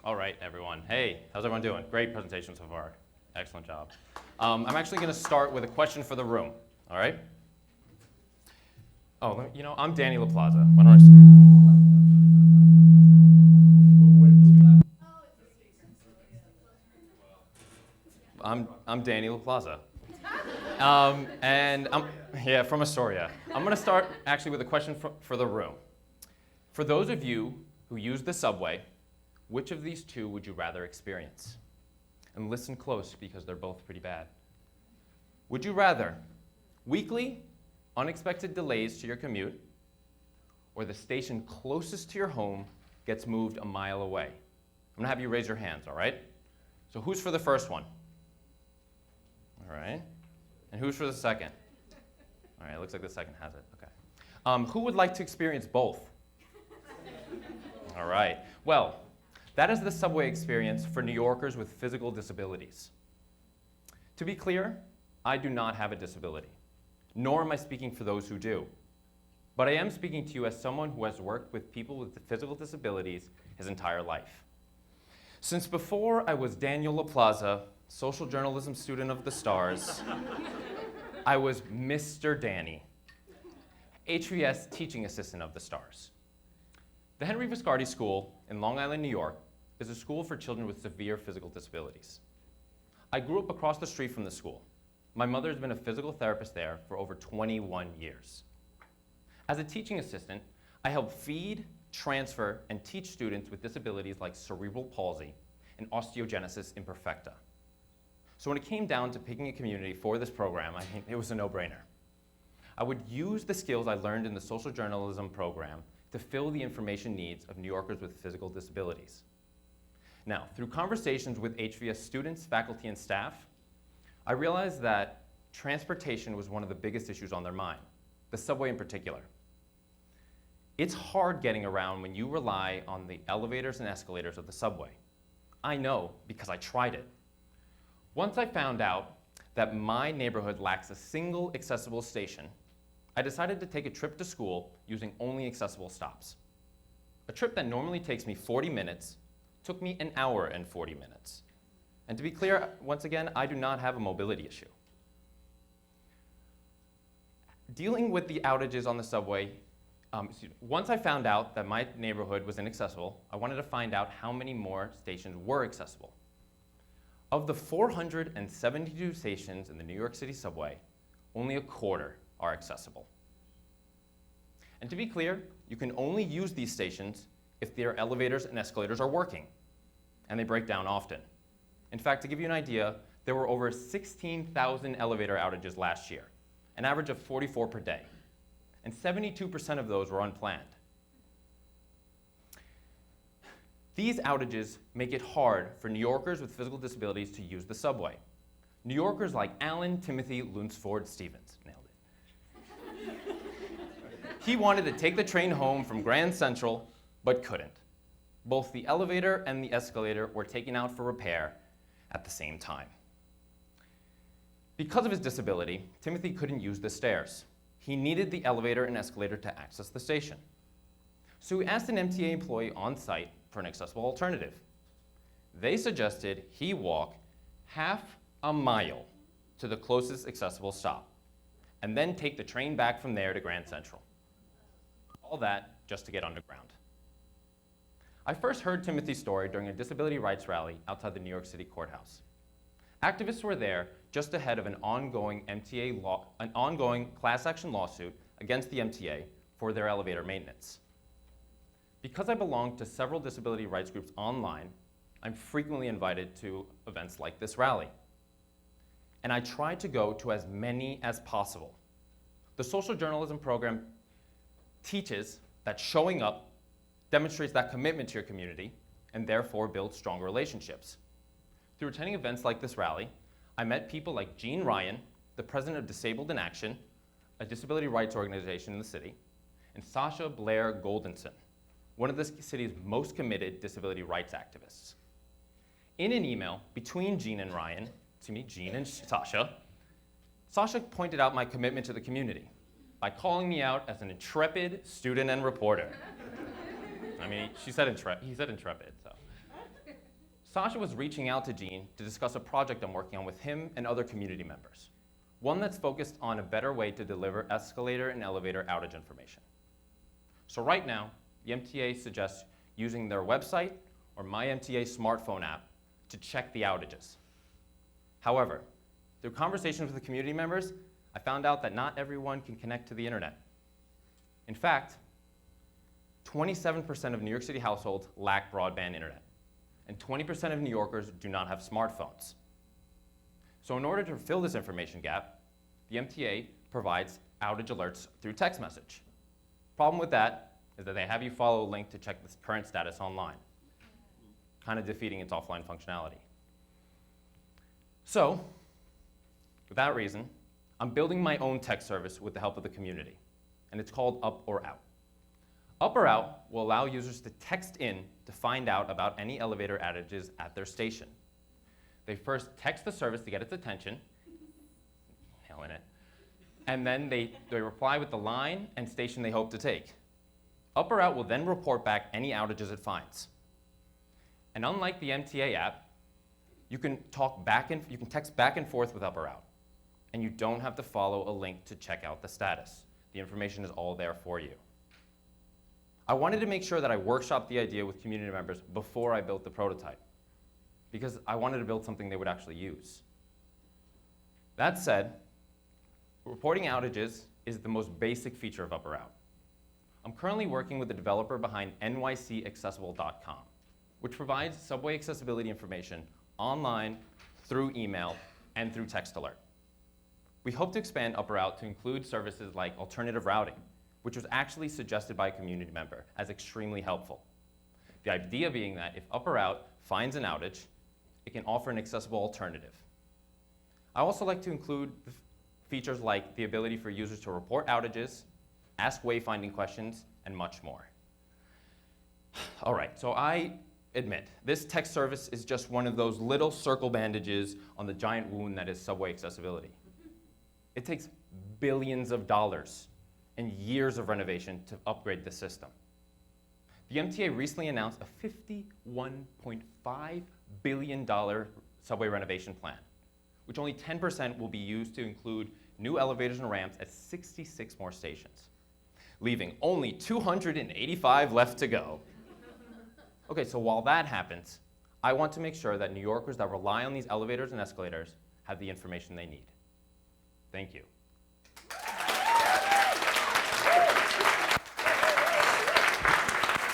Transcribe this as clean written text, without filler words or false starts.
All right, everyone. Hey, how's everyone doing? Great presentation so far. Excellent job. I'm actually going to start with a question for the room. All right? Oh, I'm Danny Laplaza. Why don't I'm Danny Laplaza. And I'm from Astoria. I'm going to start actually with a question for the room. For those of you who use the subway, which of these two would you rather experience? And listen close because they're both pretty bad. Would you rather weekly, unexpected delays to your commute, or the station closest to your home gets moved a mile away? I'm going to have you raise your hands, all right? So who's for the first one? All right. And who's for the second? All right, it looks like the second has it. Okay. Who would like to experience both? All right. Well, that is the subway experience for New Yorkers with physical disabilities. To be clear, I do not have a disability, nor am I speaking for those who do. But I am speaking to you as someone who has worked with people with physical disabilities his entire life. Since before I was Daniel Laplaza, social journalism student of the stars, I was Mr. Danny, HVS teaching assistant of the stars. The Henry Viscardi School in Long Island, New York, is a school for children with severe physical disabilities. I grew up across the street from the school. My mother has been a physical therapist there for over 21 years. As a teaching assistant, I help feed, transfer, and teach students with disabilities like cerebral palsy and osteogenesis imperfecta. So when it came down to picking a community for this program, it was a no-brainer. I would use the skills I learned in the social journalism program to fill the information needs of New Yorkers with physical disabilities. Now, through conversations with HVS students, faculty, and staff, I realized that transportation was one of the biggest issues on their mind, the subway in particular. It's hard getting around when you rely on the elevators and escalators of the subway. I know because I tried it. Once I found out that my neighborhood lacks a single accessible station, I decided to take a trip to school using only accessible stops. A trip that normally takes me 40 minutes took me an hour and 40 minutes. And to be clear, once again, I do not have a mobility issue. Dealing with the outages on the subway, once I found out that my neighborhood was inaccessible, I wanted to find out how many more stations were accessible. Of the 472 stations in the New York City subway, only a quarter are accessible. And to be clear, you can only use these stations if their elevators and escalators are working, and they break down often. In fact, to give you an idea, there were over 16,000 elevator outages last year, an average of 44 per day, and 72% of those were unplanned. These outages make it hard for New Yorkers with physical disabilities to use the subway. New Yorkers like Alan Timothy Lunsford Stevens, nailed it. He wanted to take the train home from Grand Central, but couldn't. Both the elevator and the escalator were taken out for repair at the same time. Because of his disability, Timothy couldn't use the stairs. He needed the elevator and escalator to access the station. So he asked an MTA employee on site for an accessible alternative. They suggested he walk half a mile to the closest accessible stop, and then take the train back from there to Grand Central. All that just to get underground. I first heard Timothy's story during a disability rights rally outside the New York City courthouse. Activists were there just ahead of an ongoing class action lawsuit against the MTA for their elevator maintenance. Because I belong to several disability rights groups online, I'm frequently invited to events like this rally. And I try to go to as many as possible. The social journalism program teaches that showing up demonstrates that commitment to your community and therefore builds stronger relationships. Through attending events like this rally, I met people like Jean Ryan, the president of Disabled in Action, a disability rights organization in the city, and Sasha Blair Goldenson, one of the city's most committed disability rights activists. In an email between Jean and Ryan, Jean and Sasha pointed out my commitment to the community by calling me out as an intrepid student and reporter. I mean, he said intrepid, so. Sasha was reaching out to Gene to discuss a project I'm working on with him and other community members, one that's focused on a better way to deliver escalator and elevator outage information. So right now, the MTA suggests using their website or My MTA smartphone app to check the outages. However, through conversations with the community members, I found out that not everyone can connect to the internet. In fact, 27% of New York City households lack broadband internet, and 20% of New Yorkers do not have smartphones. So in order to fill this information gap, the MTA provides outage alerts through text message. Problem with that is that they have you follow a link to check the current status online, kind of defeating its offline functionality. So, for that reason, I'm building my own tech service with the help of the community, and it's called Up or Out. Up or Out will allow users to text in to find out about any elevator outages at their station. They first text the service to get its attention, nailing it, and then they reply with the line and station they hope to take. Up or Out will then report back any outages it finds. And unlike the MTA app, you can text back and forth with Up or Out, and you don't have to follow a link to check out the status. The information is all there for you. I wanted to make sure that I workshopped the idea with community members before I built the prototype, because I wanted to build something they would actually use. That said, reporting outages is the most basic feature of Up or Out. I'm currently working with the developer behind nycaccessible.com, which provides subway accessibility information online, through email, and through text alert. We hope to expand Up or Out to include services like alternative routing, which was actually suggested by a community member as extremely helpful. The idea being that if Up or Out finds an outage, it can offer an accessible alternative. I also like to include features like the ability for users to report outages, ask wayfinding questions, and much more. All right, so I admit, this tech service is just one of those little circle bandages on the giant wound that is subway accessibility. It takes billions of dollars and years of renovation to upgrade the system. The MTA recently announced a $51.5 billion subway renovation plan, which only 10% will be used to include new elevators and ramps at 66 more stations, leaving only 285 left to go. Okay, so while that happens, I want to make sure that New Yorkers that rely on these elevators and escalators have the information they need. Thank you.